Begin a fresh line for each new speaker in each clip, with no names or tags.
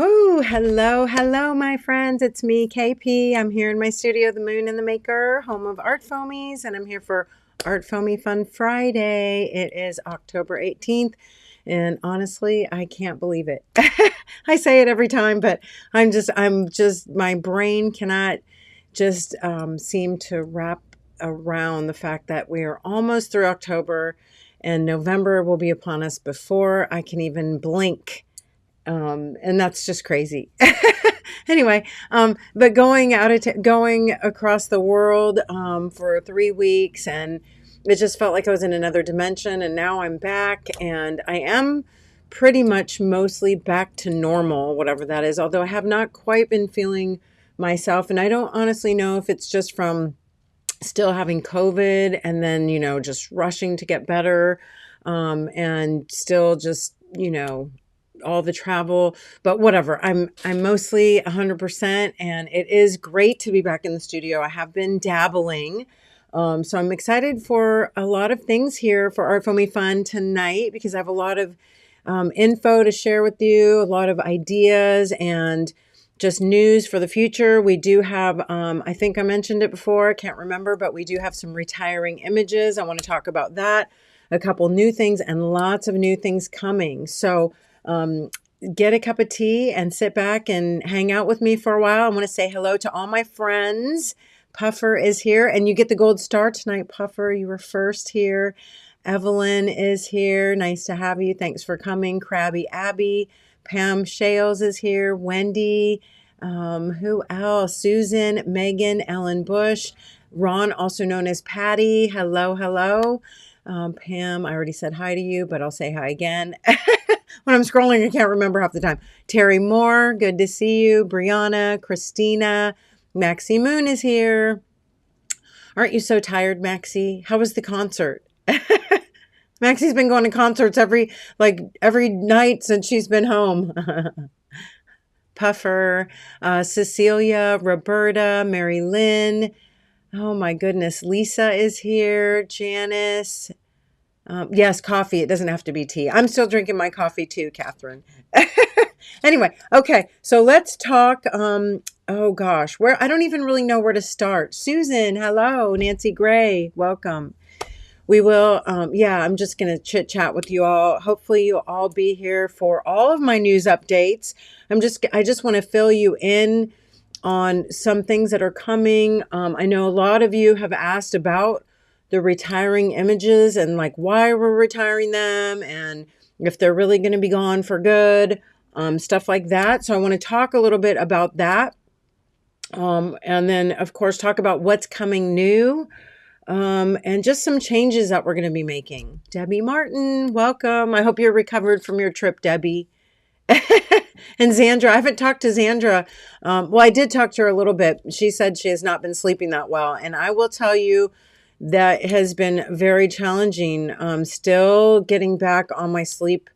Oh, hello, my friends. It's me, Kae Pea. I'm here in my studio, The Moon and the Maker, home of ArtFoamies, and I'm here for ArtFoamie Fun Friday. It is October 18th, and honestly, I can't believe it. I say it every time, but my brain cannot just seem to wrap around the fact that we are almost through October, and November will be upon us before I can even blink. And that's just crazy. Anyway, but going across the world for 3 weeks, and it just felt like I was in another dimension. And now I'm back, and I am pretty much mostly back to normal, whatever that is. Although I have not quite been feeling myself, and I don't honestly know if it's just from still having COVID, and then just rushing to get better, and still just all the travel, but whatever. I'm mostly 100%, and it is great to be back in the studio. I have been dabbling, so I'm excited for a lot of things here for ArtFoamie Fun tonight, because I have a lot of info to share with you, a lot of ideas, and just news for the future. We do have, I think I mentioned it before, I can't remember, but we do have some retiring images. I want to talk about that, a couple new things, and lots of new things coming. So get a cup of tea and sit back and hang out with me for a while. I want to say hello to all my friends. Puffer is here, and you get the gold star tonight, Puffer. You were first here. Evelyn is here. Nice to have you. Thanks for coming. Krabby Abby. Pam Shales is here. Wendy. Who else? Susan, Megan, Ellen Bush. Ron, also known as Patty. Hello. Pam, I already said hi to you, but I'll say hi again. When I'm scrolling, I can't remember half the time. Terry Moore, good to see you. Brianna, Christina, Maxie Moon is here. Aren't you so tired, Maxie? How was the concert? Maxie's been going to concerts every night since she's been home. Puffer, Cecilia, Roberta, Mary Lynn. Oh my goodness. Lisa is here. Janice. Yes, coffee. It doesn't have to be tea. I'm still drinking my coffee too, Catherine. Anyway, okay. So let's talk. Oh gosh, I don't even really know where to start. Susan, hello. Nancy Gray, welcome. We will, I'm just going to chit chat with you all. Hopefully you'll all be here for all of my news updates. I just want to fill you in on some things that are coming. I know a lot of you have asked about the retiring images and why we're retiring them, and if they're really going to be gone for good, stuff like that. So I want to talk a little bit about that. And then of course talk about what's coming new, and just some changes that we're going to be making. Debbie Martin, welcome. I hope you're recovered from your trip, Debbie. And Zandra, I haven't talked to Zandra. Well, I did talk to her a little bit. She said she has not been sleeping that well. And I will tell you that has been very challenging. Still getting back on my sleep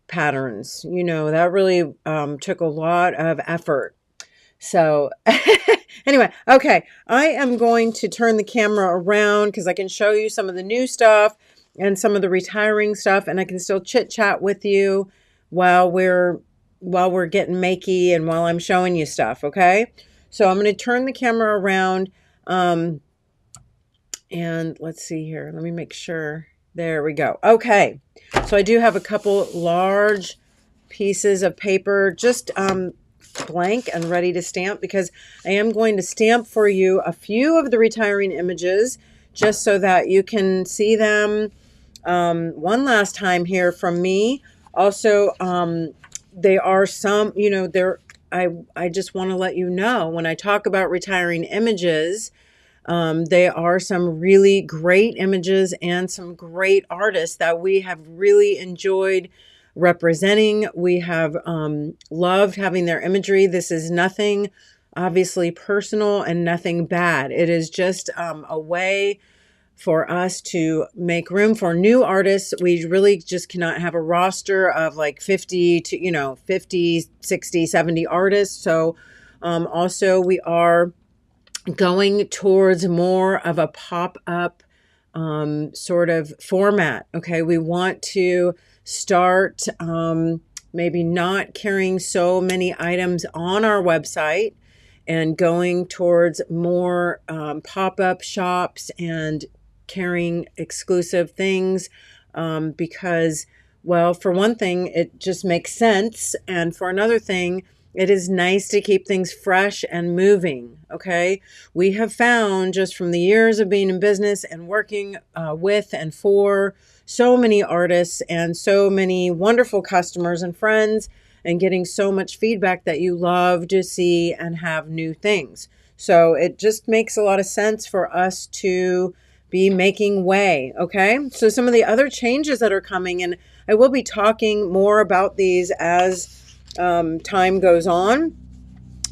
patterns. That really took a lot of effort. So anyway, okay, I am going to turn the camera around because I can show you some of the new stuff and some of the retiring stuff, and I can still chit chat with you while we're getting makey and while I'm showing you stuff. Okay, so I'm going to turn the camera around, and let's see here. Let me make sure. There we go. Okay, so I do have a couple large pieces of paper, just blank and ready to stamp, because I am going to stamp for you a few of the retiring images just so that you can see them one last time here from me. Also, they are some, I just want to let you know, when I talk about retiring images, they are some really great images and some great artists that we have really enjoyed representing. We have loved having their imagery. This is nothing obviously personal and nothing bad. It is just a way for us to make room for new artists. We really just cannot have a roster of 50 to 50, 60, 70 artists. So also we are going towards more of a pop-up sort of format. Okay, we want to start maybe not carrying so many items on our website and going towards more pop-up shops and carrying exclusive things because, well, for one thing, it just makes sense. And for another thing, it is nice to keep things fresh and moving, okay? We have found just from the years of being in business and working with and for so many artists and so many wonderful customers and friends and getting so much feedback that you love to see and have new things. So it just makes a lot of sense for us to be making way, okay? So some of the other changes that are coming, and I will be talking more about these as time goes on,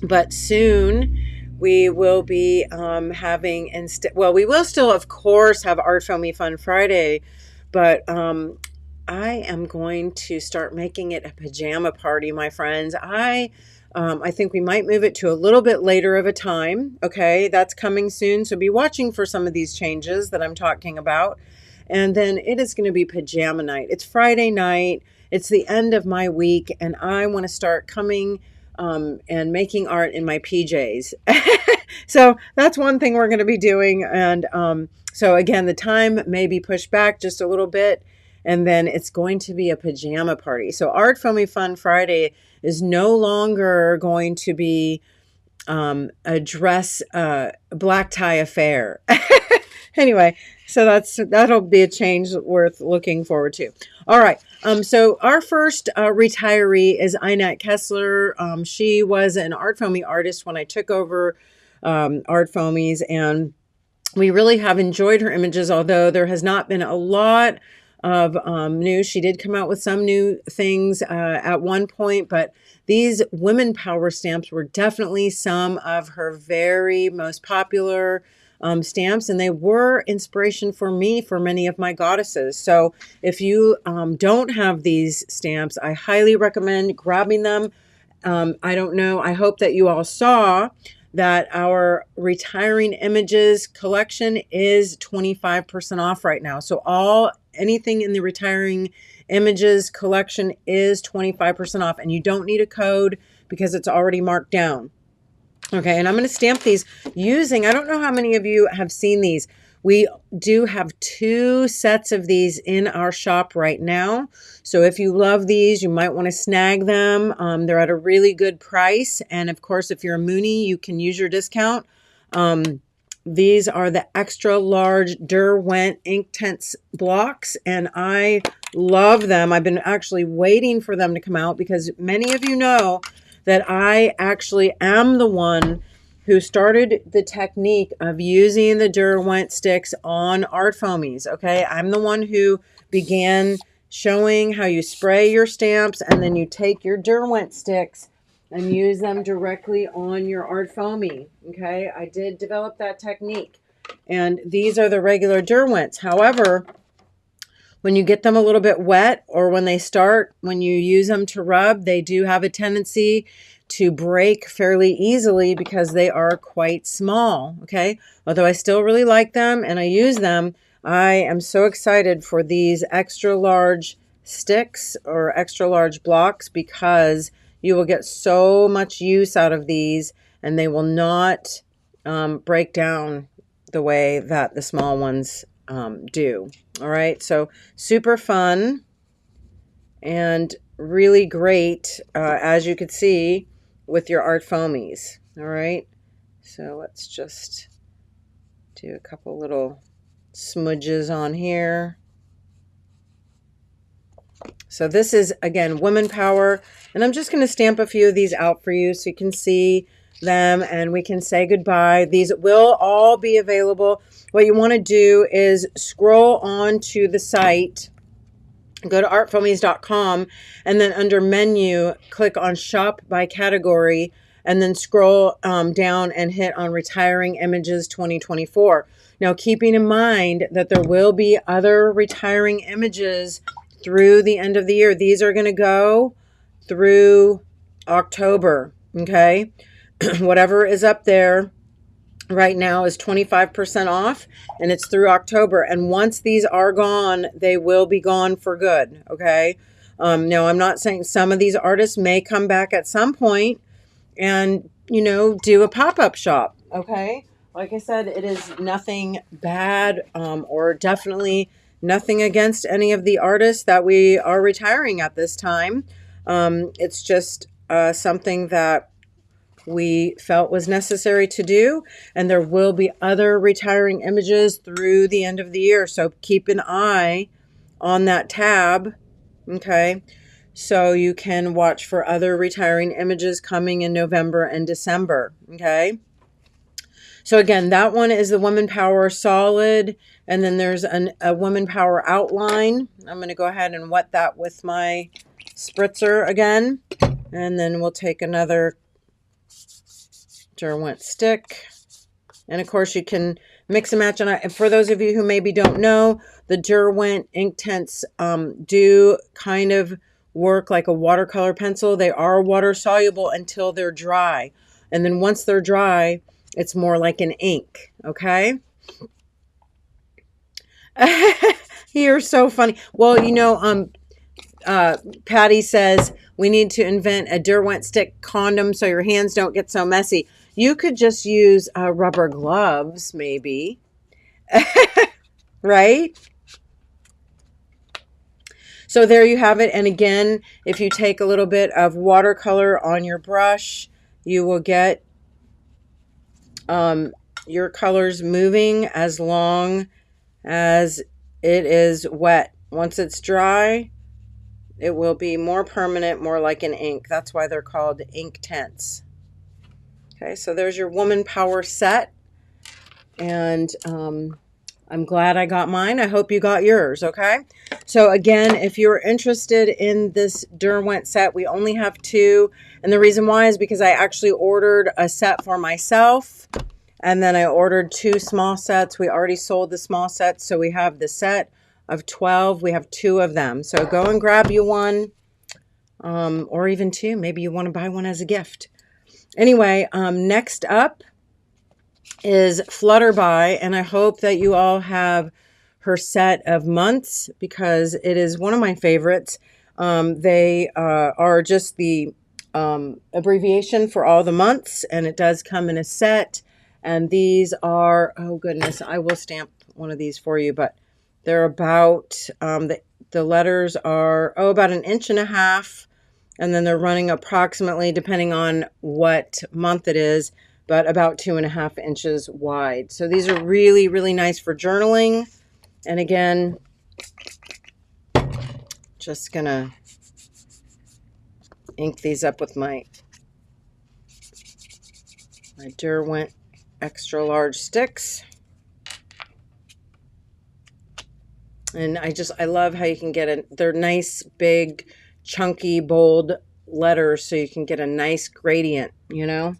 but soon we will be having, well, we will still, of course, have ArtFoamie Fun Friday, but I am going to start making it a pajama party, my friends. I think we might move it to a little bit later of a time. Okay, that's coming soon. So be watching for some of these changes that I'm talking about. And then it is going to be pajama night. It's Friday night. It's the end of my week, and I want to start coming and making art in my PJs. So that's one thing we're going to be doing. And so again, the time may be pushed back just a little bit, and then it's going to be a pajama party. So ArtFoamie Fun Friday is no longer going to be a dress, black tie affair. Anyway, so that'll be a change worth looking forward to. All right. So our first retiree is Inat Kessler. She was an ArtFoamie artist when I took over ArtFoamies, and we really have enjoyed her images, although there has not been a lot of new. She did come out with some new things at one point, but these women power stamps were definitely some of her very most popular stamps, and they were inspiration for me for many of my goddesses. So if you don't have these stamps, I highly recommend grabbing them. I don't know, I hope that you all saw that our retiring images collection is 25% off right now. So anything in the retiring images collection is 25% off, and you don't need a code because it's already marked down. Okay, and I'm going to stamp these using, I don't know how many of you have seen these. We do have 2 sets of these in our shop right now. So if you love these, you might want to snag them. They're at a really good price. And of course, if you're a Moonie, you can use your discount. These are the extra large Derwent Inktense blocks, and I love them. I've been actually waiting for them to come out because many of you know that I actually am the one who started the technique of using the Derwent sticks on ArtFoamies, okay? I'm the one who began showing how you spray your stamps, and then you take your Derwent sticks and use them directly on your ArtFoamie, okay? I did develop that technique. And these are the regular Derwents. However, when you get them a little bit wet, or when you use them to rub, they do have a tendency to break fairly easily because they are quite small, okay? Although I still really like them and I use them, I am so excited for these extra large sticks or extra large blocks because you will get so much use out of these, and they will not break down the way that the small ones do. All right, so super fun and really great, as you could see, with your ArtFoamies. All right, so let's just do a couple little smudges on here. So this is, again, Women Power, and I'm just going to stamp a few of these out for you so you can see them and we can say goodbye. These will all be available. What you want to do is scroll on to the site, go to artfoamies.com, and then under menu, click on shop by category, and then scroll down and hit on retiring images 2024. Now, keeping in mind that there will be other retiring images through the end of the year. These are going to go through October, okay? Whatever is up there right now is 25% off, and it's through October. And once these are gone, they will be gone for good, okay? No, I'm not saying some of these artists may come back at some point and, you know, do a pop-up shop. Okay. Like I said, it is nothing bad, or definitely nothing against any of the artists that we are retiring at this time. It's just something that we felt was necessary to do, and there will be other retiring images through the end of the year. So keep an eye on that tab, okay? So you can watch for other retiring images coming in November and December, okay? So again, that one is the Woman Power Solid, and then there's a Woman Power Outline. I'm going to go ahead and wet that with my spritzer again, and then we'll take another Derwent stick. And of course you can mix and match. And for those of you who maybe don't know, the Derwent Inktense do kind of work like a watercolor pencil. They are water soluble until they're dry. And then once they're dry, it's more like an ink. Okay. You're so funny. Well, you know, Patty says we need to invent a Derwent stick condom so your hands don't get so messy. You could just use rubber gloves, maybe. Right? So there you have it. And again, if you take a little bit of watercolor on your brush, you will get your colors moving as long as it is wet. Once it's dry, it will be more permanent, more like an ink. That's why they're called Inktense. Okay, so there's your Woman Power set. And I'm glad I got mine. I hope you got yours, okay? So again, if you're interested in this Derwent set, we only have 2. And the reason why is because I actually ordered a set for myself. And then I ordered 2 small sets. We already sold the small sets. So we have the set of 12. We have 2 of them. So go and grab you one, or even 2. Maybe you want to buy one as a gift. Anyway, next up is Flutterby, and I hope that you all have her set of months because it is one of my favorites. They are just the abbreviation for all the months, and it does come in a set. And these are, oh goodness, I will stamp one of these for you, but they're about, the letters are, about 1.5 inches. And then they're running approximately, depending on what month it is, but about 2.5 inches wide. So these are really, really nice for journaling. And again, just gonna ink these up with my Derwent extra large sticks. And I love how you can get they're nice, big, chunky, bold letters, so you can get a nice gradient, you know?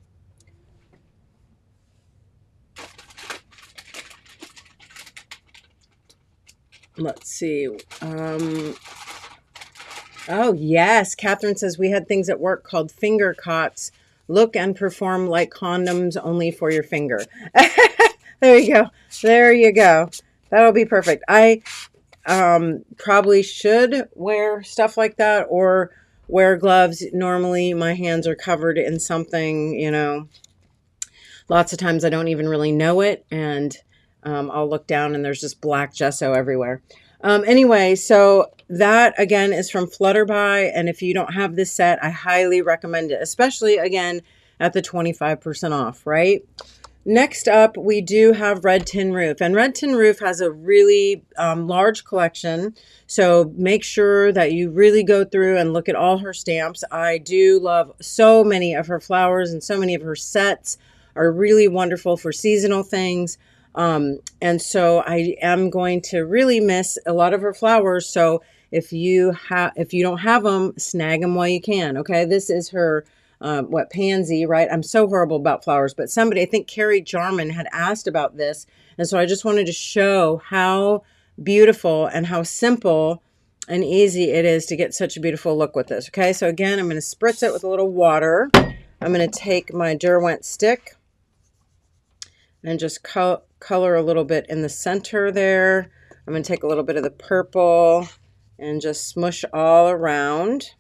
Let's see. Oh, yes. Catherine says we had things at work called finger cots. Look and perform like condoms, only for your finger. There you go. There you go. That'll be perfect. I probably should wear stuff like that or wear gloves. Normally my hands are covered in something, you know. Lots of times I don't even really know it, and I'll look down and there's just black gesso everywhere. Anyway, so that again is from Flutterby, and if you don't have this set, I highly recommend it, especially again at the 25% off, right? Next up, we do have Red Tin Roof, and Red Tin Roof has a really large collection, so make sure that you really go through and look at all her stamps. I do love so many of her flowers, and so many of her sets are really wonderful for seasonal things. And so I am going to really miss a lot of her flowers. So if you don't have them, snag them while you can. Okay. This is her, pansy, right? I'm so horrible about flowers, but somebody, I think Carrie Jarman, had asked about this. And so I just wanted to show how beautiful and how simple and easy it is to get such a beautiful look with this. Okay. So again, I'm going to spritz it with a little water. I'm going to take my Derwent stick and just color a little bit in the center there. I'm going to take a little bit of the purple and just smush all around.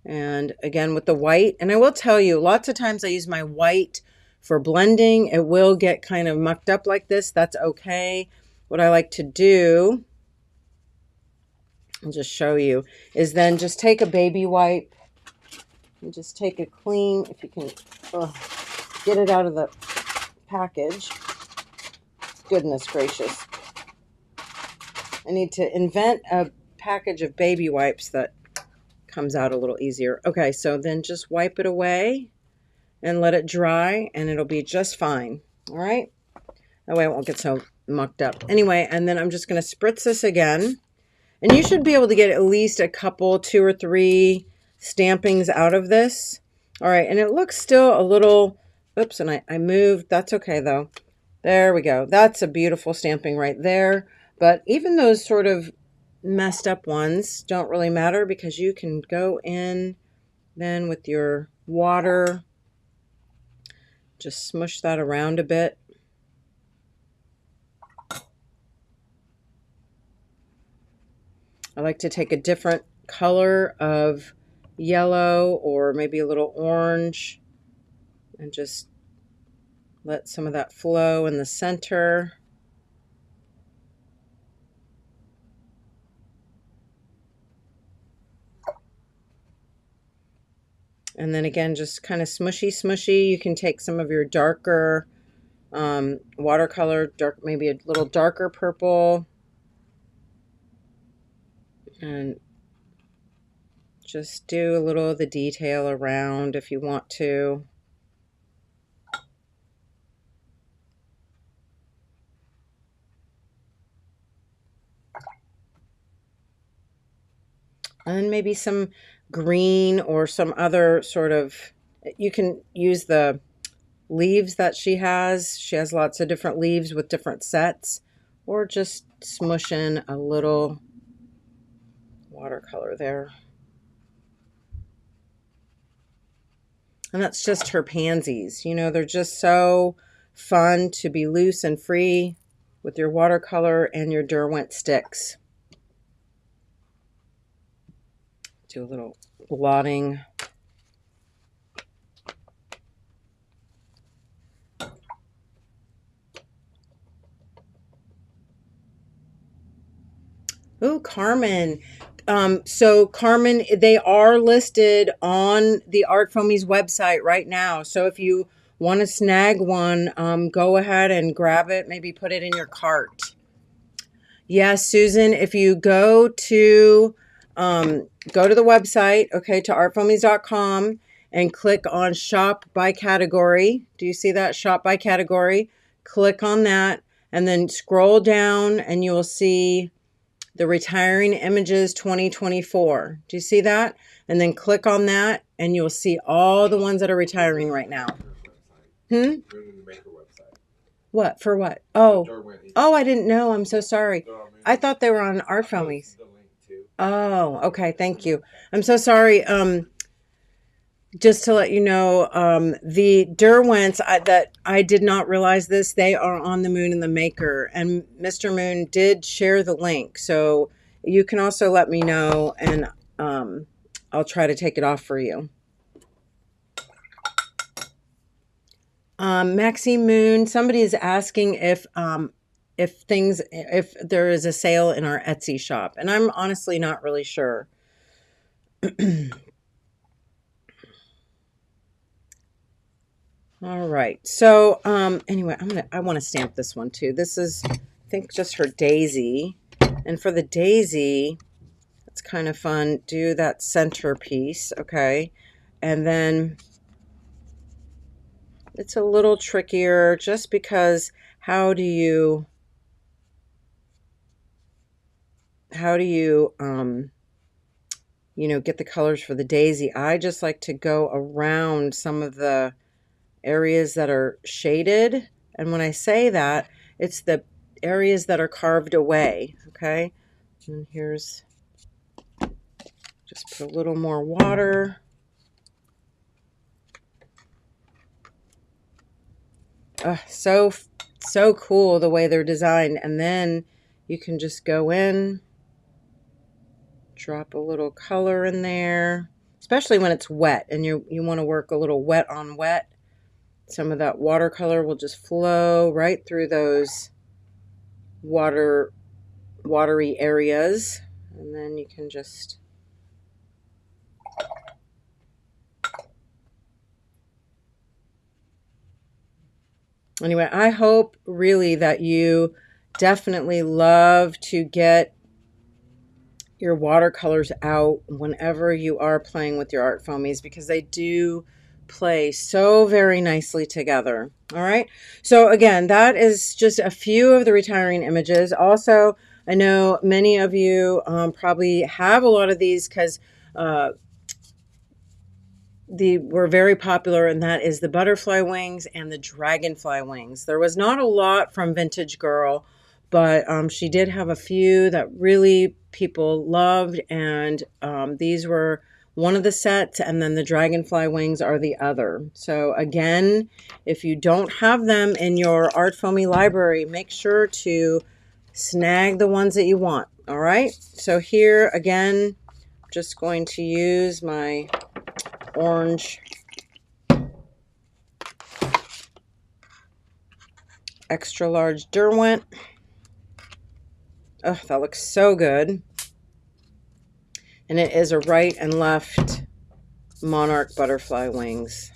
And again with the white, and I will tell you, lots of times I use my white for blending. It will get kind of mucked up like this. That's okay. What I like to do, I'll just show you, is then just take a baby wipe and just take it clean, if you can get it out of the package. Goodness gracious. I need to invent a package of baby wipes that comes out a little easier. Okay, so then just wipe it away and let it dry, and it'll be just fine. All right, that way it won't get so mucked up. Anyway, and then I'm just going to spritz this again, and you should be able to get at least a couple, 2 or 3 stampings out of this. All right, and it looks still a little, oops, and I moved. That's okay though. There we go. That's a beautiful stamping right there. But even those sort of messed up ones don't really matter, because you can go in then with your water, just smush that around a bit. I like to take a different color of yellow or maybe a little orange and just let some of that flow in the center. And then again, just kind of smushy, smushy. You can take some of your darker watercolor, maybe a little darker purple, and just do a little of the detail around if you want to. And maybe some green or some other sort of, you can use the leaves that she has. She has lots of different leaves with different sets, or just smush in a little watercolor there. And that's just her pansies. You know, they're just so fun to be loose and free with your watercolor and your Derwent sticks. Do a little blotting. Oh, Carmen. So Carmen, they are listed on the ArtFoamies website right now. So if you want to snag one, go ahead and grab it. Maybe put it in your cart. Yes, Susan, if you go to the website, okay, to artfoamies.com and click on shop by category. Do you see that? Shop by category. Click on that and then scroll down and you will see the Retiring Images 2024. Do you see that? And then click on that and you'll see all the ones that are retiring right now. What? For what? Oh, I didn't know. I'm so sorry. I thought they were on ArtFoamies. Oh, okay. Thank you. I'm so sorry. Just to let you know, the Derwents, that I did not realize this, they are on the Moon and the Maker, and Mr. Moon did share the link. So you can also let me know, and I'll try to take it off for you. Maxine Moon, somebody is asking if there is a sale in our Etsy shop, and I'm honestly not really sure. All right. So anyway, I want to stamp this one too. This is, I think, just her daisy, and for the daisy, it's kind of fun. Do that center piece, okay, and then it's a little trickier just because how do you you know, get the colors for the daisy? I just like to go around some of the areas that are shaded, and when I say that, it's the areas that are carved away, okay? And here's, just put a little more water. So cool the way they're designed. And then you can just go in Drop a little color in there, especially when it's wet and you want to work a little wet on wet. Some of that watercolor will just flow right through those watery areas. And then you can just anyway, I hope really that you definitely love to get your watercolors out whenever you are playing with your art foamies, because they do play so very nicely together. All right. So again, that is just a few of the retiring images. Also, I know many of you probably have a lot of these because were very popular, and that is the butterfly wings and the dragonfly wings. There was not a lot from Vintage Girl, but she did have a few that really people loved, and these were one of the sets, and then the dragonfly wings are the other. So again, if you don't have them in your ArtFoamie library, make sure to snag the ones that you want. All right, so here again, I'm just going to use my orange extra large Derwent. Oh, that looks so good. And it is a right and left monarch butterfly wings.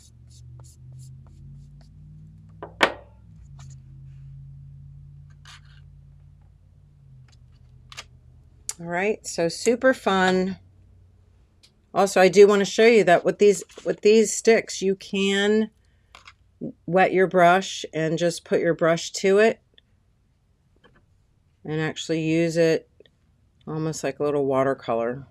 All right, so super fun. Also, I do want to show you that with these sticks, you can wet your brush and just put your brush to it and actually use it almost like a little watercolor.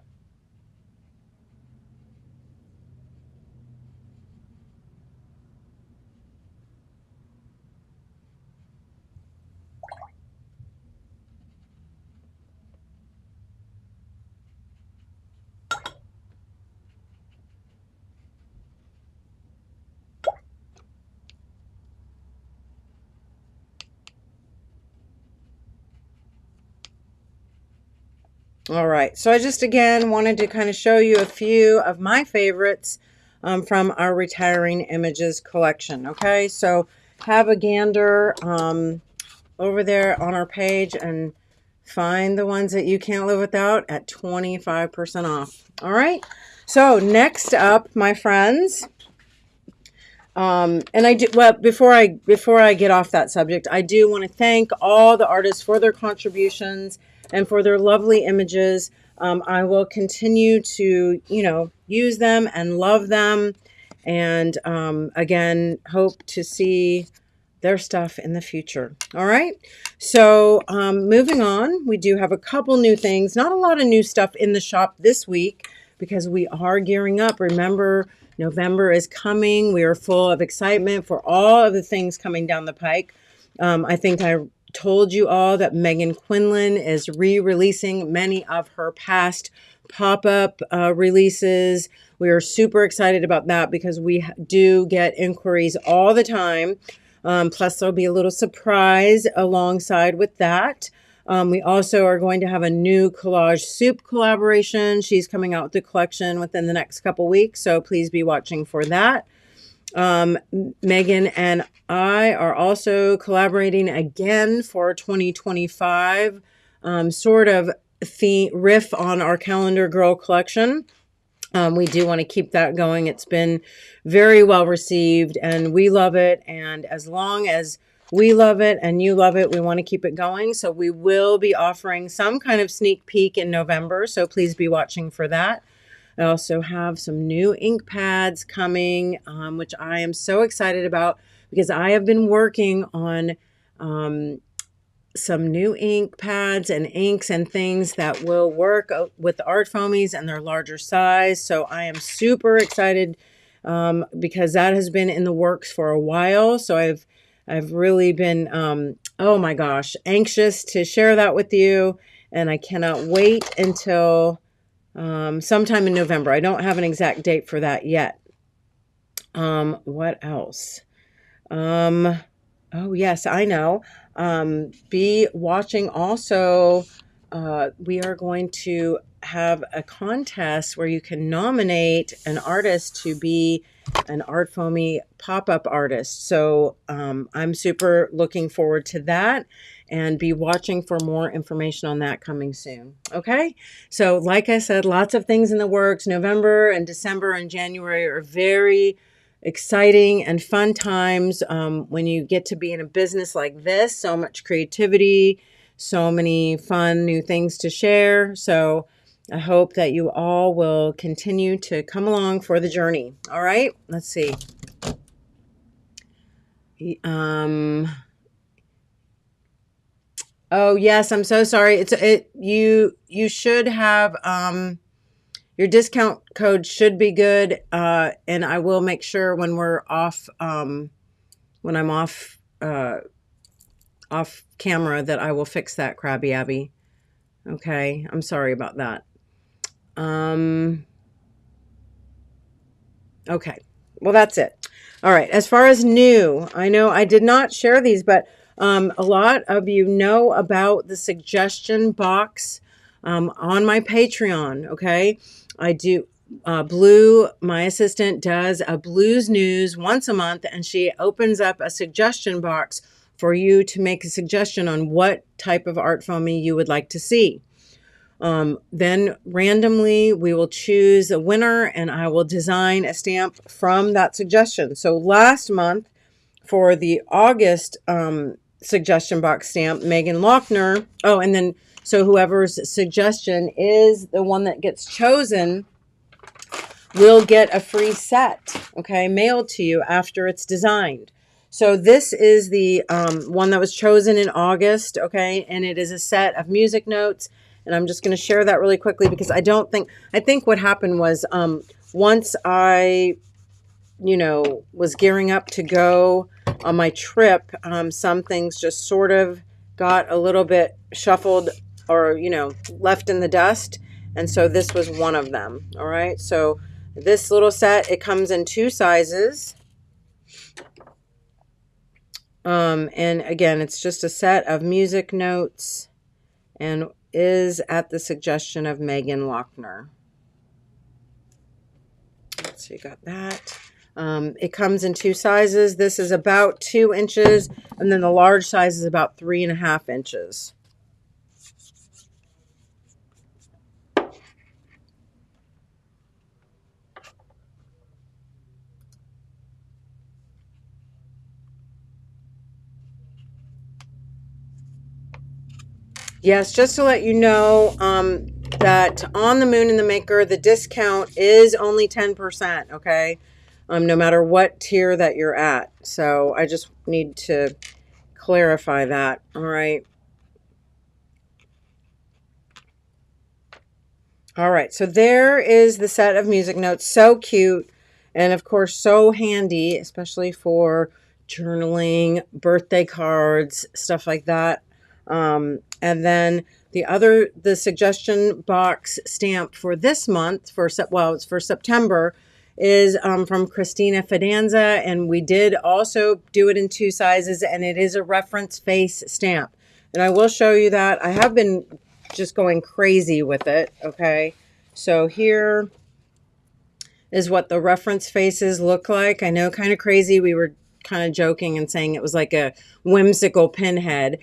All right, so I just again wanted to kind of show you a few of my favorites from our Retiring Images collection. Okay, so have a gander over there on our page and find the ones that you can't live without at 25% off. All right, so next up, my friends, and I do, well, before I get off that subject, I do want to thank all the artists for their contributions and for their lovely images. I will continue to, use them and love them. And again, hope to see their stuff in the future. All right. So moving on, we do have a couple new things. Not a lot of new stuff in the shop this week because we are gearing up. Remember, November is coming. We are full of excitement for all of the things coming down the pike. I think I told you all that Megan Quinlan is re-releasing many of her past pop-up releases. We are super excited about that because we do get inquiries all the time. Plus there'll be a little surprise alongside with that. We also are going to have a new collage soup collaboration. She's coming out with the collection within the next couple weeks, so please be watching for that. Megan and I are also collaborating again for 2025, sort of riff on our Calendar Girl collection. We do want to keep that going. It's been very well received and we love it. And as long as we love it and you love it, we want to keep it going. So we will be offering some kind of sneak peek in November. So please be watching for that. I also have some new ink pads coming, which I am so excited about because I have been working on some new ink pads and inks and things that will work with the ArtFoamies and their larger size. So I am super excited because that has been in the works for a while. So I've really been, oh my gosh, anxious to share that with you. And I cannot wait until sometime in November. I don't have an exact date for that yet. What else? Oh yes, I know. Be watching also. We are going to have a contest where you can nominate an artist to be an ArtFoamie pop-up artist. So I'm super looking forward to that, and be watching for more information on that coming soon. Okay, so like I said, lots of things in the works. November and December and January are very exciting and fun times when you get to be in a business like this. So much creativity, so many fun new things to share. So I hope that you all will continue to come along for the journey. All right, let's see. Oh yes, I'm so sorry. You should have your discount code should be good, and I will make sure when we're off when I'm off camera that I will fix that, Krabby Abby. Okay, I'm sorry about that. Okay, well that's it. All right, as far as new, I know I did not share these, but a lot of you know about the suggestion box on my Patreon. Okay, I do. Blue, my assistant, does a blues news once a month, and she opens up a suggestion box for you to make a suggestion on what type of ArtFoamie you would like to see. Then randomly we will choose a winner, and I will design a stamp from that suggestion. So last month for the August suggestion box stamp, Megan Lochner. Oh, and then so whoever's suggestion is the one that gets chosen will get a free set, okay, mailed to you after it's designed. So this is the one that was chosen in August, okay, and it is a set of music notes. And I'm just going to share that really quickly because I think what happened was once I, was gearing up to go on my trip, some things just sort of got a little bit shuffled or, left in the dust. And so this was one of them. All right. So this little set, it comes in 2 sizes. And again, it's just a set of music notes and is at the suggestion of Megan Lochner. So you got that. It comes in 2 sizes. This is about 2 inches, and then the large size is about 3.5 inches. Yes, just to let you know that on the Moon and the Maker, the discount is only 10%, okay? No matter what tier that you're at. So I just need to clarify that, all right? All right, so there is the set of music notes. So cute, and of course so handy, especially for journaling, birthday cards, stuff like that. And then the suggestion box stamp for this month, it's for September, is from Christina Fidanza, and we did also do it in 2 sizes, and it is a reference face stamp. And I will show you that. I have been just going crazy with it, okay? So here is what the reference faces look like. I know, kind of crazy. We were kind of joking and saying it was like a whimsical pinhead.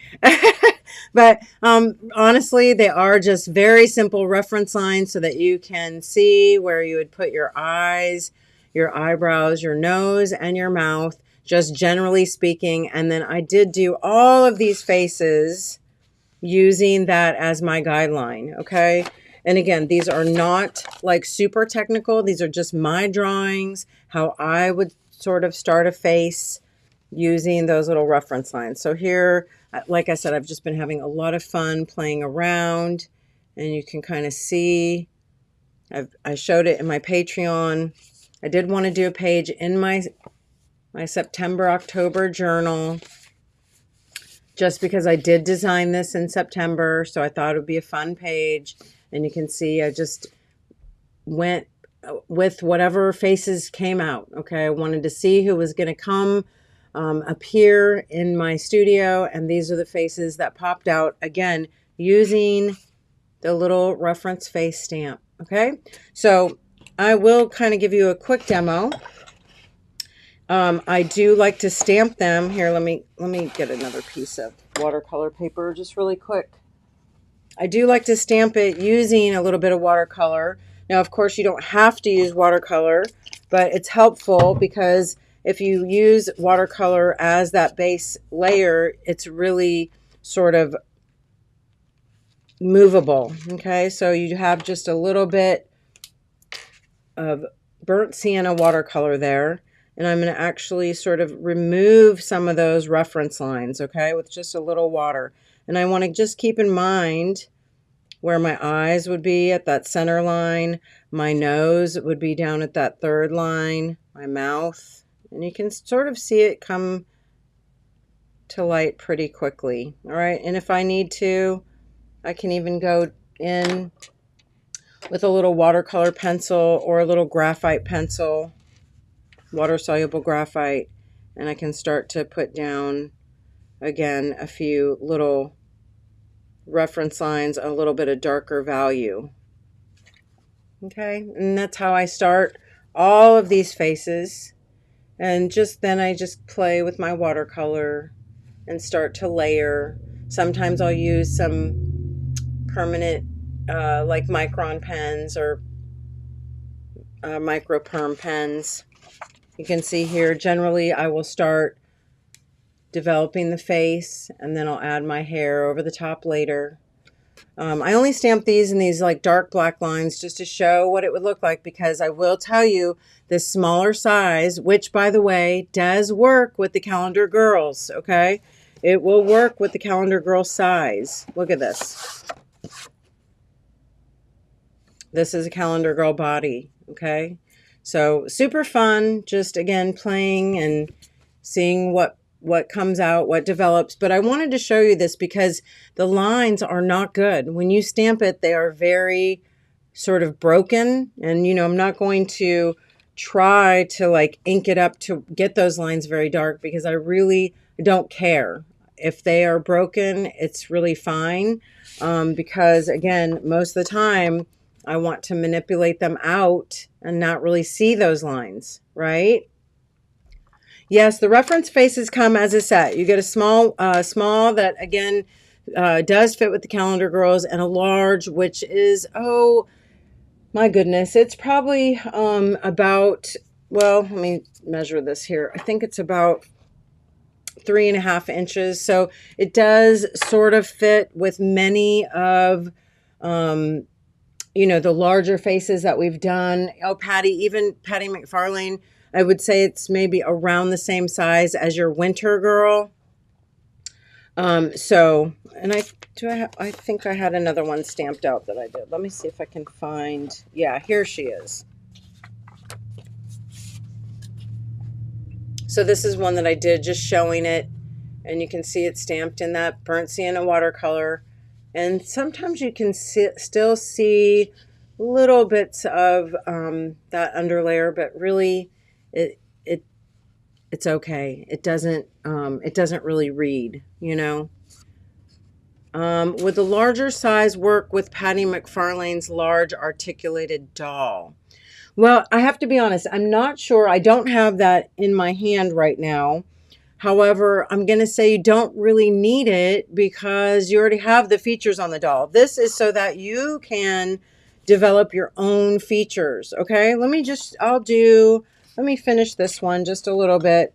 But honestly, they are just very simple reference lines so that you can see where you would put your eyes, your eyebrows, your nose, and your mouth, just generally speaking. And then I did do all of these faces using that as my guideline, okay? And again, these are not like super technical. These are just my drawings, how I would sort of start a face using those little reference lines. So here, like I said, I've just been having a lot of fun playing around, and you can kind of see, I showed it in my Patreon. I did want to do a page in my September, October journal, just because I did design this in September. So I thought it would be a fun page. And you can see I just went with whatever faces came out. Okay, I wanted to see who was going to come appear in my studio, and these are the faces that popped out, again, using the little reference face stamp. Okay, so I will kind of give you a quick demo. I do like to stamp them. Here, let me get another piece of watercolor paper just really quick. I do like to stamp it using a little bit of watercolor. Now, of course, you don't have to use watercolor, but it's helpful because if you use watercolor as that base layer, it's really sort of movable. Okay, so you have just a little bit of burnt sienna watercolor there. And I'm going to actually sort of remove some of those reference lines, okay, with just a little water. And I want to just keep in mind where my eyes would be at that center line. My nose would be down at that third line. My mouth. And you can sort of see it come to light pretty quickly. All right. And if I need to, I can even go in with a little watercolor pencil or a little graphite pencil, water-soluble graphite, and I can start to put down, again, a few little reference lines, a little bit of darker value. Okay, and that's how I start all of these faces. And then I just play with my watercolor and start to layer. Sometimes I'll use some permanent, like micron pens or micro perm pens. You can see here, generally I will start developing the face and then I'll add my hair over the top later. I only stamp these in these like dark black lines just to show what it would look like, because I will tell you this smaller size, which by the way does work with the calendar girls, okay? It will work with the calendar girl size. Look at this. This is a calendar girl body, okay? So super fun, just again playing and seeing what comes out, what develops. But I wanted to show you this because the lines are not good. When you stamp it, they are very sort of broken. And, you know, I'm not going to try to like ink it up to get those lines very dark because I really don't care. If they are broken, it's really fine. Because again, most of the time I want to manipulate them out and not really see those lines, right? Yes, the reference faces come as a set. You get a small that again does fit with the calendar girls, and a large, which is, oh my goodness, it's probably about, well, let me measure this here. I think it's about 3.5 inches. So it does sort of fit with many of, you know, the larger faces that we've done. Oh, even Patty McFarlane, I would say it's maybe around the same size as your winter girl. So, and I think I had another one stamped out that I did. Let me see if I can find, yeah, here she is. So this is one that I did, just showing it, and you can see it stamped in that burnt sienna watercolor. And sometimes you can still see little bits of that underlayer, but really it's okay. It doesn't really read, you know. Would the larger size work with Patty McFarlane's large articulated doll? Well, I have to be honest, I'm not sure. I don't have that in my hand right now. However, I'm going to say you don't really need it because you already have the features on the doll. This is so that you can develop your own features. Okay, let me finish this one just a little bit.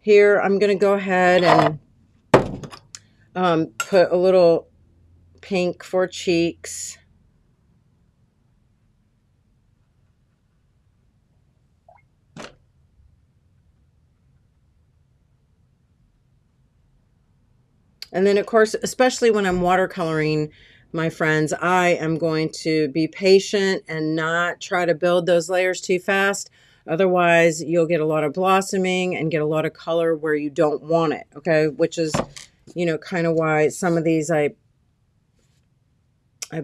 Here, I'm going to go ahead and put a little pink for cheeks. And then, of course, especially when I'm watercoloring, my friends, I am going to be patient and not try to build those layers too fast. Otherwise, you'll get a lot of blossoming and get a lot of color where you don't want it, okay? Which is, you know, kind of why some of these I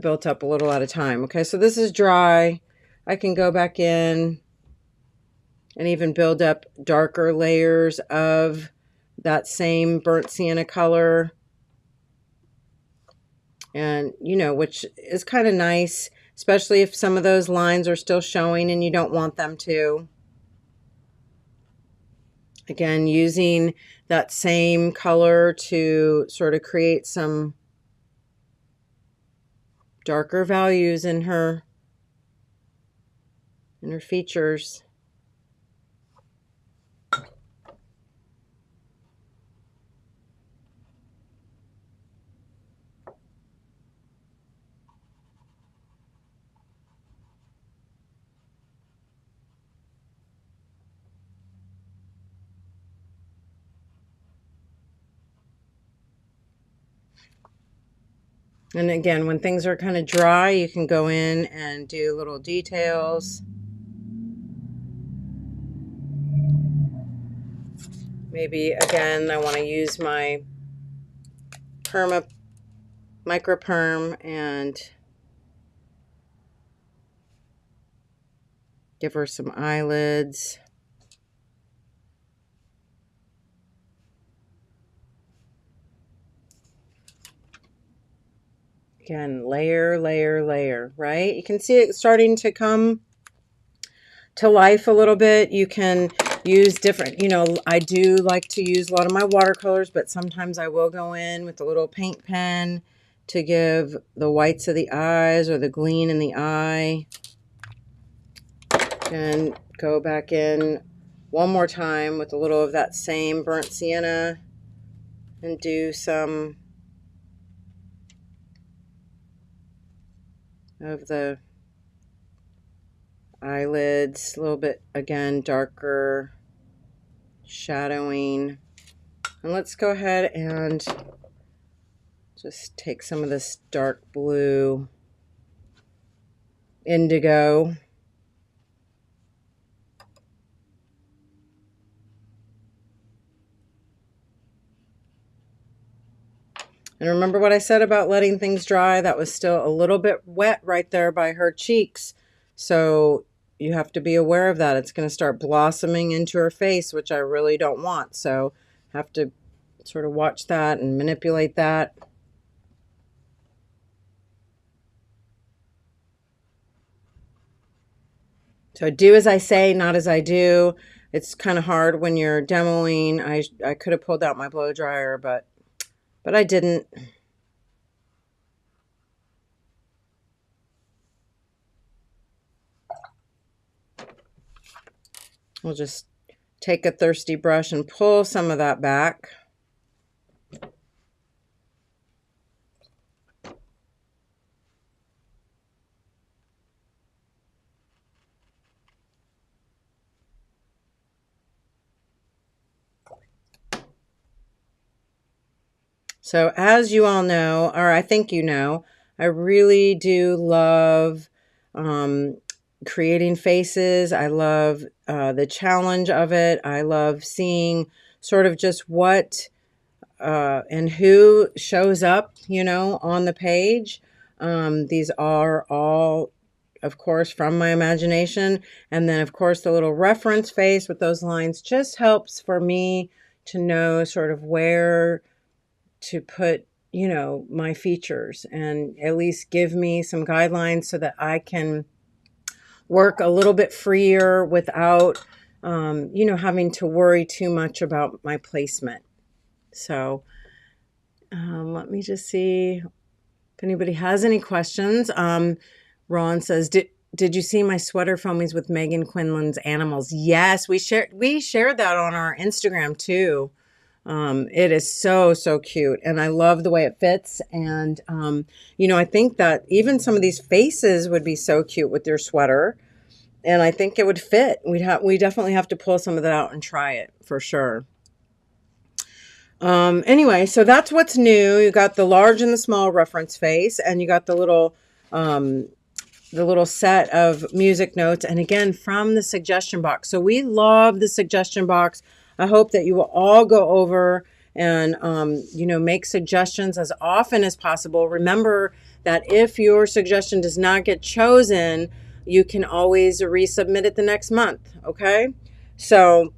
built up a little at a time, okay? So this is dry. I can go back in and even build up darker layers of that same burnt sienna color. And, you know, which is kind of nice, especially if some of those lines are still showing and you don't want them to. Again, using that same color to sort of create some darker values in her features. And again, when things are kind of dry, you can go in and do little details. Maybe, again, I want to use my micro perm and give her some eyelids. Again, layer, layer, layer, right? You can see it starting to come to life a little bit. You can use different, you know, I do like to use a lot of my watercolors, but sometimes I will go in with a little paint pen to give the whites of the eyes or the gleam in the eye. And go back in one more time with a little of that same burnt sienna and do some of the eyelids, a little bit, again, darker shadowing. And let's go ahead and just take some of this dark blue indigo. And remember what I said about letting things dry? That was still a little bit wet right there by her cheeks. So you have to be aware of that. It's going to start blossoming into her face, which I really don't want. So have to sort of watch that and manipulate that. So do as I say, not as I do. It's kind of hard when you're demoing. I could have pulled out my blow dryer, but I didn't. We'll just take a thirsty brush and pull some of that back. So as you all know, or I think you know, I really do love creating faces. I love the challenge of it. I love seeing sort of just what and who shows up, you know, on the page. These are all, of course, from my imagination. And then, of course, the little reference face with those lines just helps for me to know sort of where to put, you know, my features and at least give me some guidelines so that I can work a little bit freer without, you know, having to worry too much about my placement. So let me just see if anybody has any questions. Ron says, did you see my sweater foamies with Megan Quinlan's animals? Yes, we shared that on our Instagram too. It is so, so cute. And I love the way it fits. And, you know, I think that even some of these faces would be so cute with your sweater. And I think it would fit. We definitely have to pull some of that out and try it for sure. Anyway, so that's what's new. You got the large and the small reference face, and you got the little set of music notes. And again, from the suggestion box. So we love the suggestion box. I hope that you will all go over and, you know, make suggestions as often as possible. Remember that if your suggestion does not get chosen, you can always resubmit it the next month. Okay. So,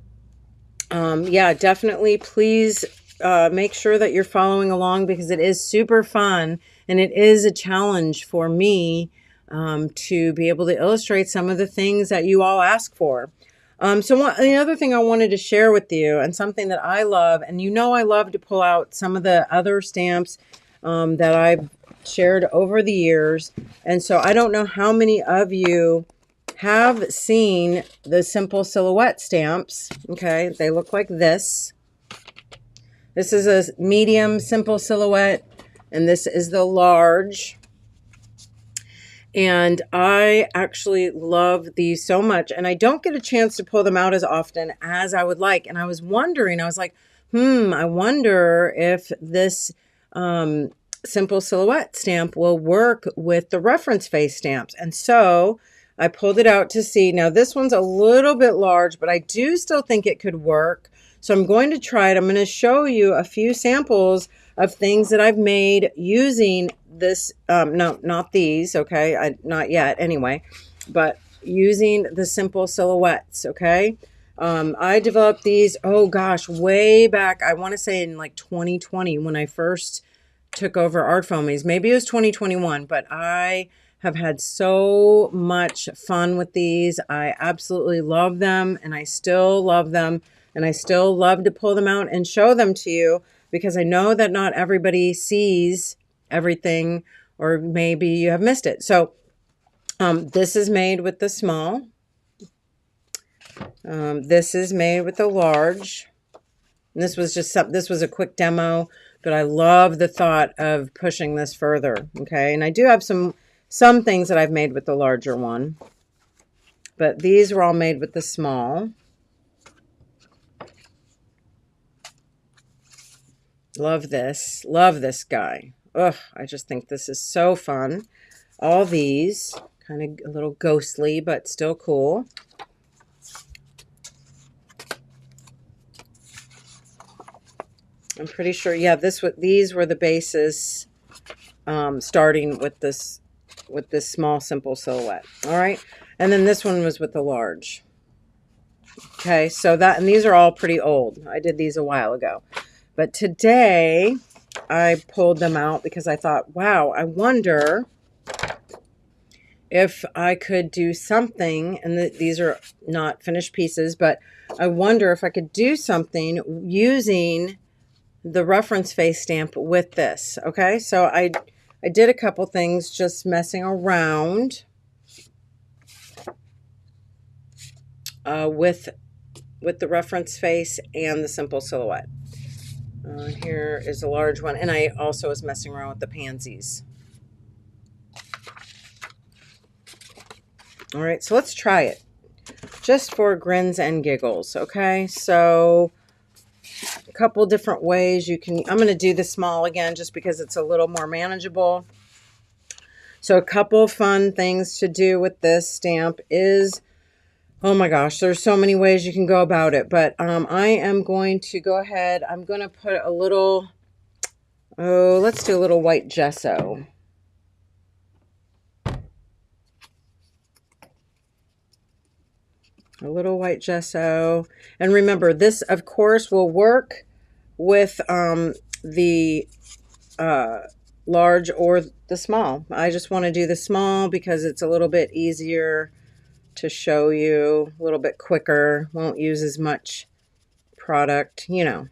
yeah, definitely please make sure that you're following along because it is super fun. And it is a challenge for me to be able to illustrate some of the things that you all ask for. The other thing I wanted to share with you, and something that I love, and you know I love to pull out some of the other stamps that I've shared over the years. And so I don't know how many of you have seen the simple silhouette stamps. Okay, they look like this. This is a medium simple silhouette, and this is the large. And I actually love these so much, and I don't get a chance to pull them out as often as I would like. And I was wondering, I was like, I wonder if this simple silhouette stamp will work with the reference face stamps. And so I pulled it out to see. Now this one's a little bit large, but I do still think it could work. So I'm going to try it. I'm going to show you a few samples of things that I've made using this, no, not these, okay, not yet anyway, but using the simple silhouettes, okay. I developed these, oh gosh, way back, I want to say in like 2020 when I first took over ArtFoamies. Maybe it was 2021, but I have had so much fun with these. I absolutely love them, and I still love them, and I still love to pull them out and show them to you, because I know that not everybody sees everything, or maybe you have missed it. So this is made with the small. This is made with the large. And this was a quick demo, but I love the thought of pushing this further. Okay, and I do have some things that I've made with the larger one, but these were all made with the small. Love this guy. Ugh, I just think this is so fun. All these, kind of a little ghostly, but still cool. I'm pretty sure, yeah, these were the bases, starting with this small simple silhouette. All right, and then this one was with the large. Okay, so and these are all pretty old. I did these a while ago. But today I pulled them out because I thought, wow, I wonder if I could do something, and these are not finished pieces, but I wonder if I could do something using the reference face stamp with this. Okay, so I did a couple things just messing around with the reference face and the simple silhouette. Here is a large one, and I also was messing around with the pansies. All right, so let's try it just for grins and giggles. Okay, so a couple different ways you can. I'm going to do the small again just because it's a little more manageable. So a couple fun things to do with this stamp is, oh my gosh, there's so many ways you can go about it. But I am going to go ahead. I'm going to put a little, let's do a little white gesso. A little white gesso. And remember, this, of course, will work with the large or the small. I just want to do the small because it's a little bit easier to show you, a little bit quicker, won't use as much product, you know.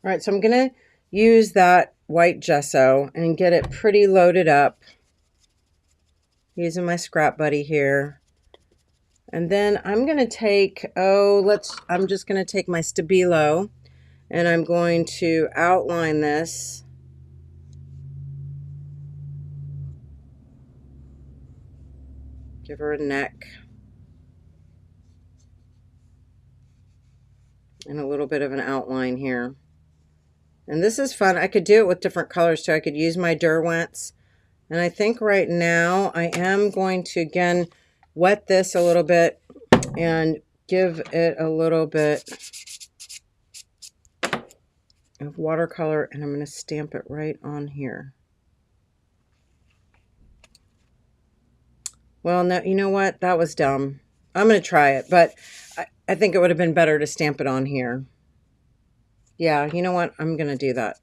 All right, so I'm going to use that white gesso and get it pretty loaded up using my scrap buddy here. And then I'm going to take, I'm just going to take my Stabilo, and I'm going to outline this. Give her a neck. And a little bit of an outline here. And this is fun. I could do it with different colors too. I could use my Derwents. And I think right now I am going to, again, wet this a little bit and give it a little bit of watercolor. And I'm going to stamp it right on here. Well, no, you know what? That was dumb. I'm going to try it, but I think it would have been better to stamp it on here. Yeah, you know what? I'm going to do that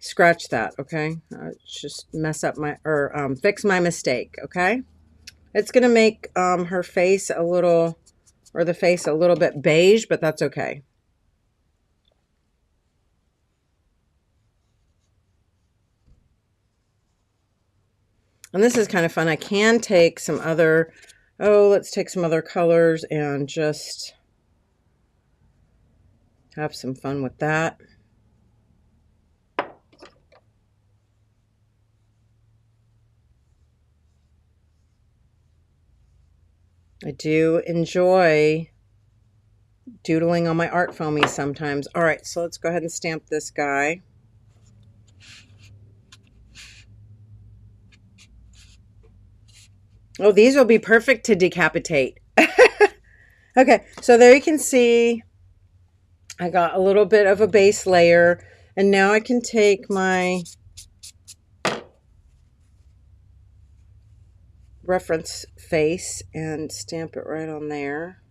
scratch that, okay? Just mess up my, or fix my mistake, okay? It's going to make her face a little, or the face a little bit beige, but that's okay. And this is kind of fun. I can take some other, let's take some other colors and just have some fun with that. I do enjoy doodling on my ArtFoamie sometimes. All right, so let's go ahead and stamp this guy. Oh, these will be perfect to decapitate. Okay, so there you can see I got a little bit of a base layer, and now I can take my reference face and stamp it right on there.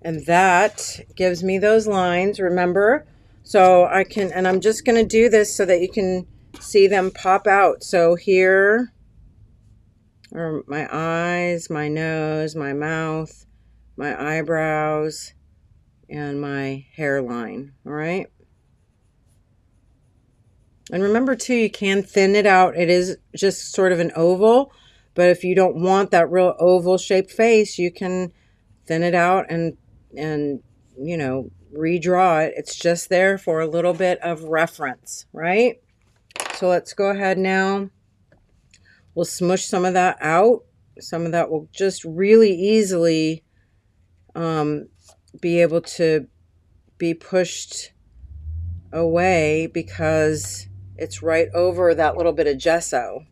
And that gives me those lines, remember? So I can, and I'm just going to do this so that you can see them pop out. So here are my eyes, my nose, my mouth, my eyebrows, and my hairline, all right? And remember too, you can thin it out. It is just sort of an oval, but if you don't want that real oval shaped face, you can thin it out and you know, redraw it. It's just there for a little bit of reference, right? So let's go ahead now. We'll smush some of that out. Some of that will just really easily be able to be pushed away because it's right over that little bit of gesso.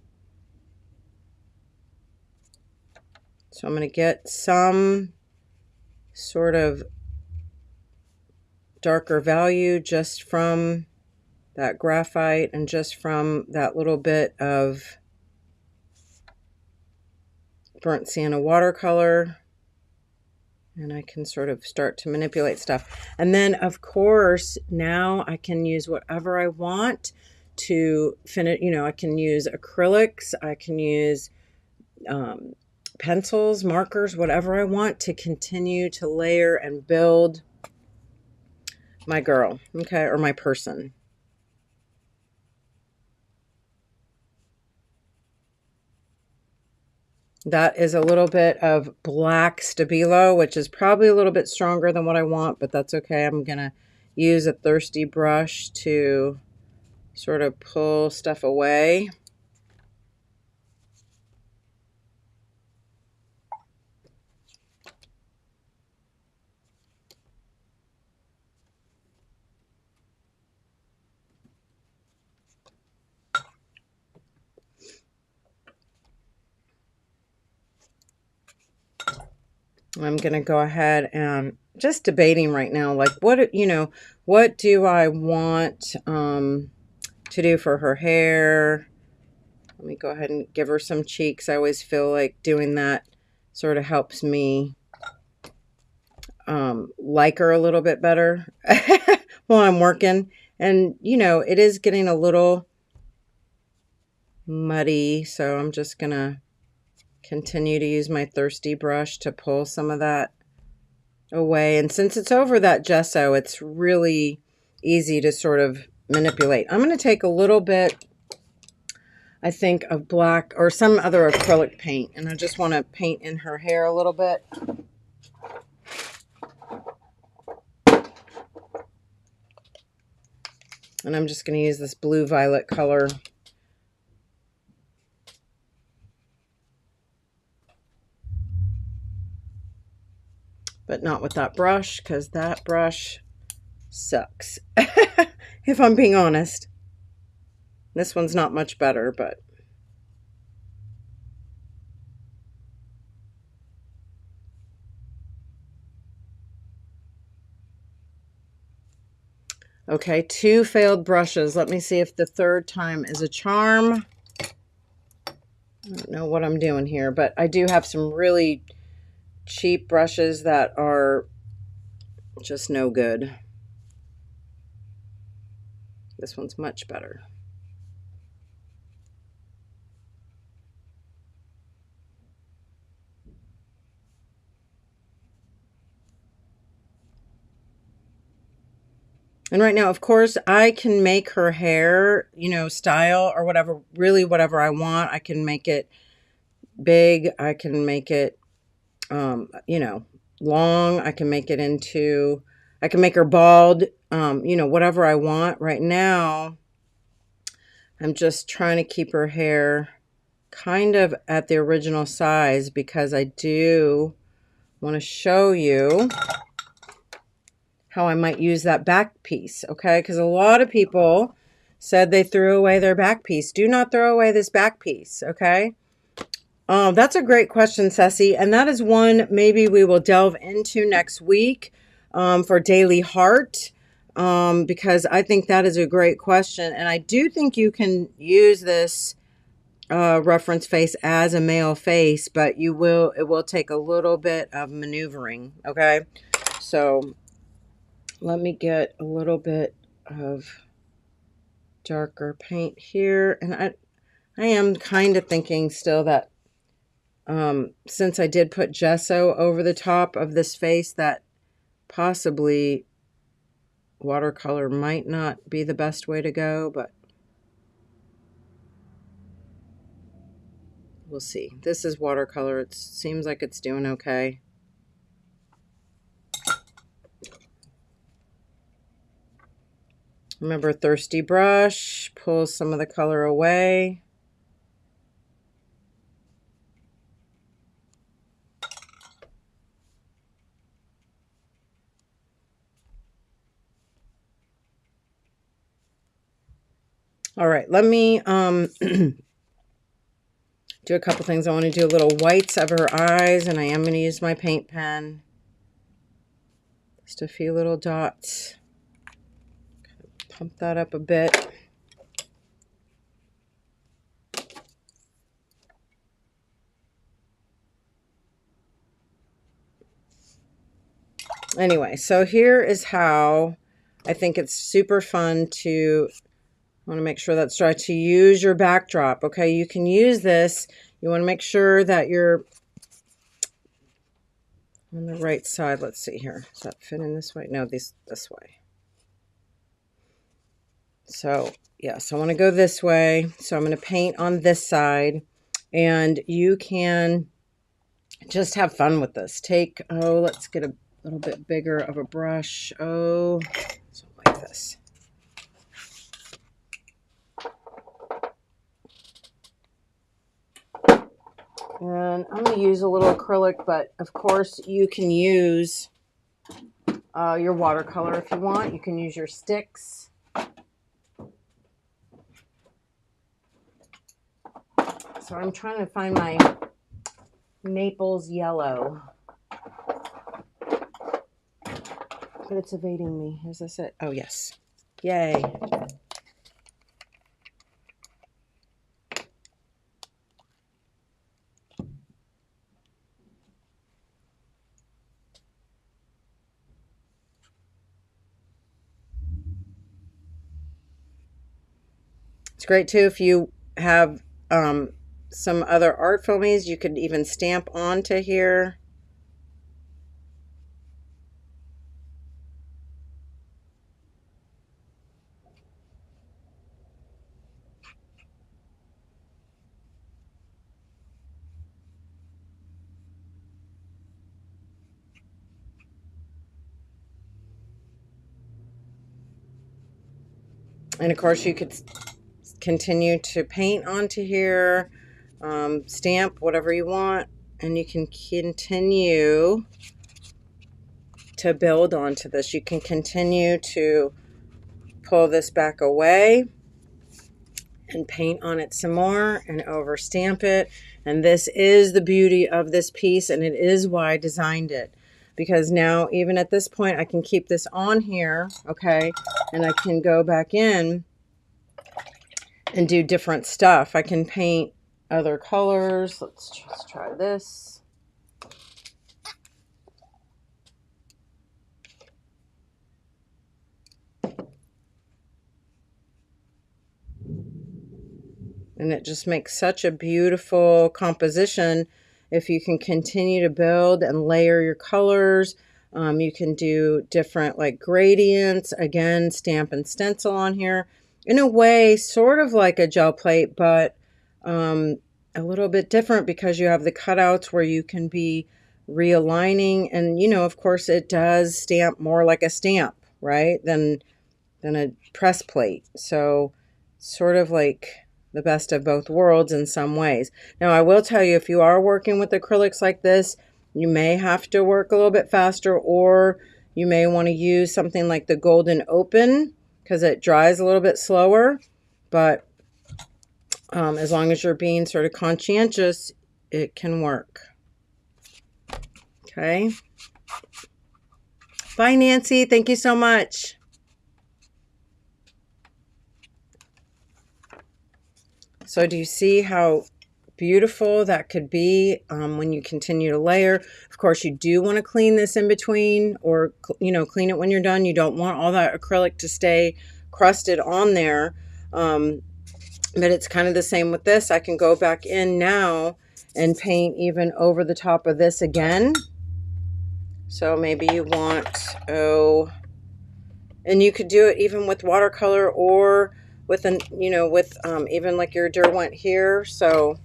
So I'm going to get some sort of darker value just from that graphite and just from that little bit of burnt sienna watercolor. And I can sort of start to manipulate stuff. And then, of course, now I can use whatever I want to finish. You know, I can use acrylics. I can use pencils, markers, whatever I want to continue to layer and build my girl, okay, or my person. That is a little bit of black Stabilo, which is probably a little bit stronger than what I want, but that's okay. I'm going to use a thirsty brush to sort of pull stuff away. I'm going to go ahead and just debating right now, like what, you know, what do I want to do for her hair? Let me go ahead and give her some cheeks. I always feel like doing that sort of helps me like her a little bit better while I'm working. And, you know, it is getting a little muddy, so I'm just going to continue to use my thirsty brush to pull some of that away. And since it's over that gesso, it's really easy to sort of manipulate. I'm going to take a little bit, I think, of black or some other acrylic paint, and I just want to paint in her hair a little bit. And I'm just going to use this blue violet color. But not with that brush, because that brush sucks, if I'm being honest. This one's not much better, but... Okay, 2 failed brushes. Let me see if the third time is a charm. I don't know what I'm doing here, but I do have some really cheap brushes that are just no good. This one's much better. And right now, of course, I can make her hair, you know, style or whatever, really whatever I want. I can make it big. I can make it, you know, long. I can make it into, I can make her bald, you know, whatever I want. Right now, I'm just trying to keep her hair kind of at the original size because I do want to show you how I might use that back piece, okay? Because a lot of people said they threw away their back piece. Do not throw away this back piece, okay? That's a great question, Ceci, and that is one maybe we will delve into next week for Daily Heart, because I think that is a great question, and I do think you can use this reference face as a male face, but it will take a little bit of maneuvering, okay? So let me get a little bit of darker paint here. And I am kind of thinking still that since I did put gesso over the top of this face, that possibly watercolor might not be the best way to go, but we'll see. This is watercolor. It seems like it's doing okay. Remember, thirsty brush, pull some of the color away. All right, let me do a couple things. I want to do a little whites of her eyes, and I am going to use my paint pen. Just a few little dots. Pump that up a bit. Anyway, so here is how I think it's super fun to, I want to make sure that's dry, to use your backdrop. Okay, you can use this. You want to make sure that you're on the right side. Let's see here. Does that fit in this way? No, this way. So, yes, I want to go this way. So I'm going to paint on this side. And you can just have fun with this. Take, oh, let's get a little bit bigger of a brush. Oh, something like this. And I'm going to use a little acrylic, but of course you can use your watercolor if you want. You can use your sticks. So I'm trying to find my Naples yellow. But it's evading me. Is this it? Oh, yes. Yay. It's great, too, if you have some other ArtFoamies. You could even stamp onto here. And, of course, you could continue to paint onto here, stamp whatever you want, and you can continue to build onto this. You can continue to pull this back away and paint on it some more and over stamp it. And this is the beauty of this piece, and it is why I designed it, because now even at this point I can keep this on here, okay, and I can go back in and do different stuff. I can paint other colors. Let's just try this. And it just makes such a beautiful composition if you can continue to build and layer your colors. You can do different like gradients, again, stamp and stencil on here. In a way, sort of like a gel plate, but a little bit different because you have the cutouts where you can be realigning. And, you know, of course, it does stamp more like a stamp, right, than a press plate. So sort of like the best of both worlds in some ways. Now, I will tell you, if you are working with acrylics like this, you may have to work a little bit faster, or you may want to use something like the Golden Open because it dries a little bit slower. But as long as you're being sort of conscientious, it can work. Okay. Bye, Nancy. Thank you so much. So do you see how beautiful that could be when you continue to layer? Of course, you do want to clean this in between, or, you know, clean it when you're done. You don't want all that acrylic to stay crusted on there. But it's kind of the same with this. I can go back in now and paint even over the top of this again. So maybe you want, and you could do it even with watercolor or with an, you know, with even like your Derwent here. So,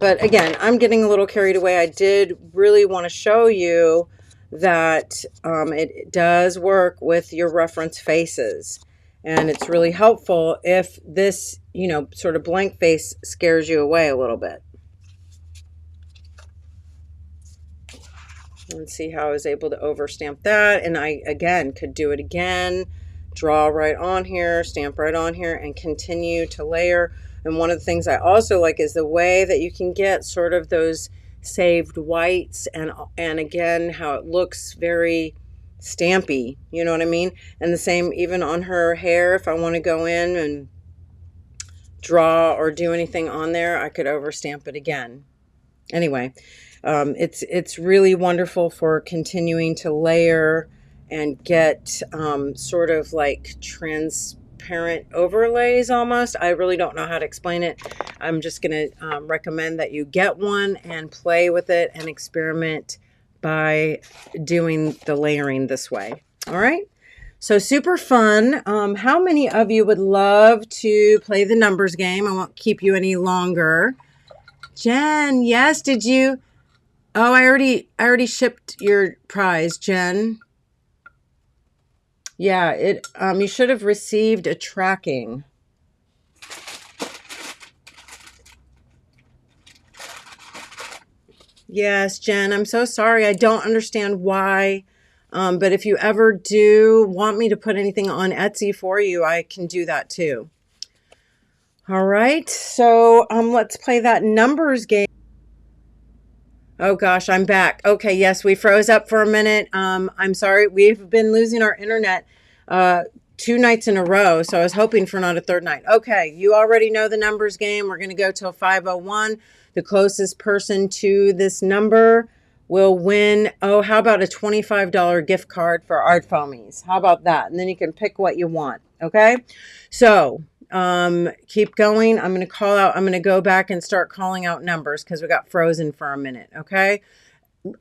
but again, I'm getting a little carried away. I did really want to show you that it does work with your reference faces. And it's really helpful if this, you know, sort of blank face scares you away a little bit. And see how I was able to overstamp that. And I, again, could do it again, draw right on here, stamp right on here, and continue to layer. And one of the things I also like is the way that you can get sort of those saved whites, and again, how it looks very stampy, you know what I mean? And the same even on her hair. If I want to go in and draw or do anything on there, I could overstamp it again. Anyway, it's really wonderful for continuing to layer and get sort of like transparent overlays almost. I really don't know how to explain it. I'm just going to recommend that you get one and play with it and experiment by doing the layering this way. All right. So super fun. How many of you would love to play the numbers game? I won't keep you any longer. Jen, yes, did you? Oh, I already shipped your prize, Jen. Yeah, you should have received a tracking. Yes, Jen, I'm so sorry. I don't understand why. But if you ever do want me to put anything on Etsy for you, I can do that too. All right, so let's play that numbers game. Oh gosh, I'm back. Okay, yes, we froze up for a minute. I'm sorry. We've been losing our internet 2 nights in a row, so I was hoping for not a third night. Okay, you already know the numbers game. We're going to go till 5:01. The closest person to this number will win, oh, how about a $25 gift card for ArtFoamies? How about that? And then you can pick what you want, okay? So keep going. I'm going to call out, I'm going to go back and start calling out numbers because we got frozen for a minute, okay?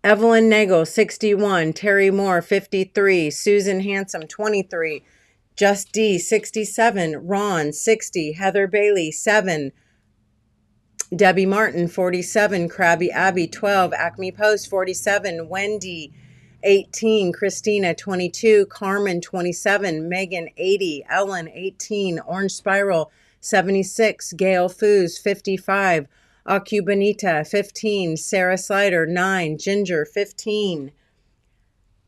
Evelyn Nagel, 61. Terry Moore, 53. Susan Handsome, 23. Just D, 67. Ron, 60. Heather Bailey, 7. Debbie Martin, 47. Krabby Abby, 12. Acme Post, 47. Wendy, 18. Christina, 22. Carmen, 27. Megan, 80. Ellen, 18. Orange Spiral, 76. Gail Foos, 55. Acubanita, 15. Sarah Slider, 9. Ginger, 15.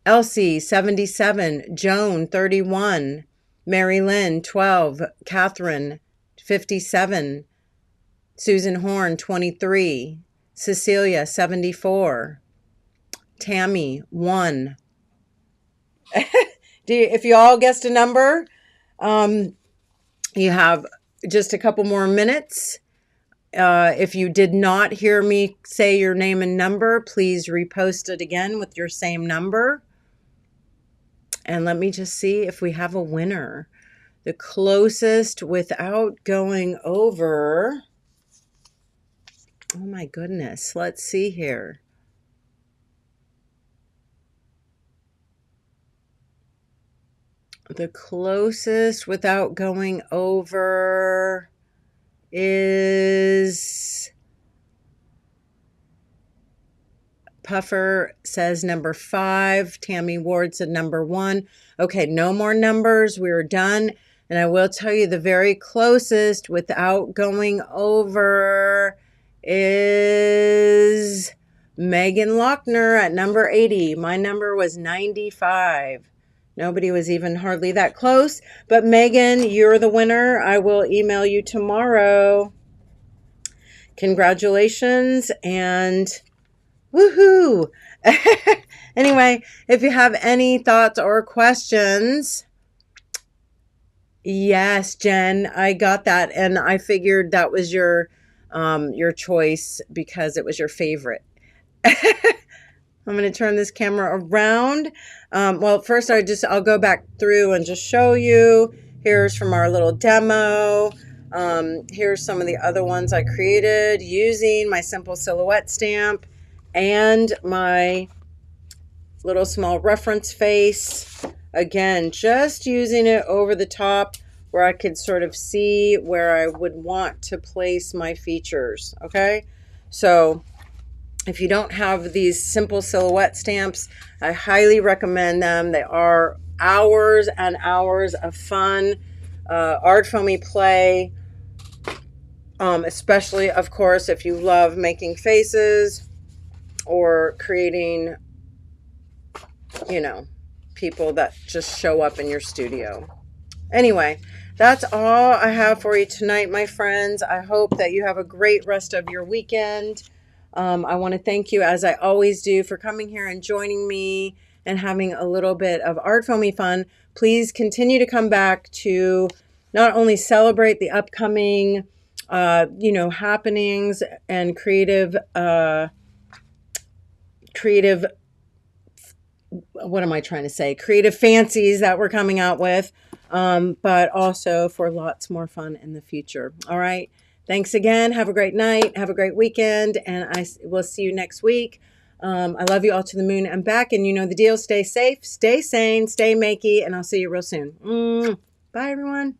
Elsie, 77. Joan, 31. Mary Lynn, 12. Catherine, 57. Susan Horn, 23. Cecilia, 74. Tammy, 1. If you all guessed a number, you have just a couple more minutes. If you did not hear me say your name and number, please repost it again with your same number. And let me just see if we have a winner. the closest without going over. Oh my goodness. Let's see here. The closest without going over is Puffer says number 5. Tammy Ward said number 1. Okay, no more numbers. We're done. And I will tell you the very closest without going over is Megan Lochner at number 80. My number was 95. Nobody was even hardly that close. But Megan, you're the winner. I will email you tomorrow. Congratulations and woohoo! Anyway, if you have any thoughts or questions, yes, Jen, I got that, and I figured that was your choice because it was your favorite. I'm going to turn this camera around. Well, first I'll go back through and just show you. Here's from our little demo. Here's some of the other ones I created using my simple silhouette stamp and my little small reference face. Again, just using it over the top where I could sort of see where I would want to place my features. Okay, so if you don't have these simple silhouette stamps, I highly recommend them. They are hours and hours of fun. ArtFoamie play, especially, of course, if you love making faces or creating, you know, people that just show up in your studio. Anyway, that's all I have for you tonight, my friends. I hope that you have a great rest of your weekend. I want to thank you, as I always do, for coming here and joining me and having a little bit of ArtFoamie fun. Please continue to come back to not only celebrate the upcoming, happenings and creative, what am I trying to say? Creative fancies that we're coming out with, but also for lots more fun in the future. All right. Thanks again. Have a great night. Have a great weekend. And I will see you next week. I love you all to the moon and back. And you know the deal. Stay safe, stay sane, stay makey. And I'll see you real soon. Bye, everyone.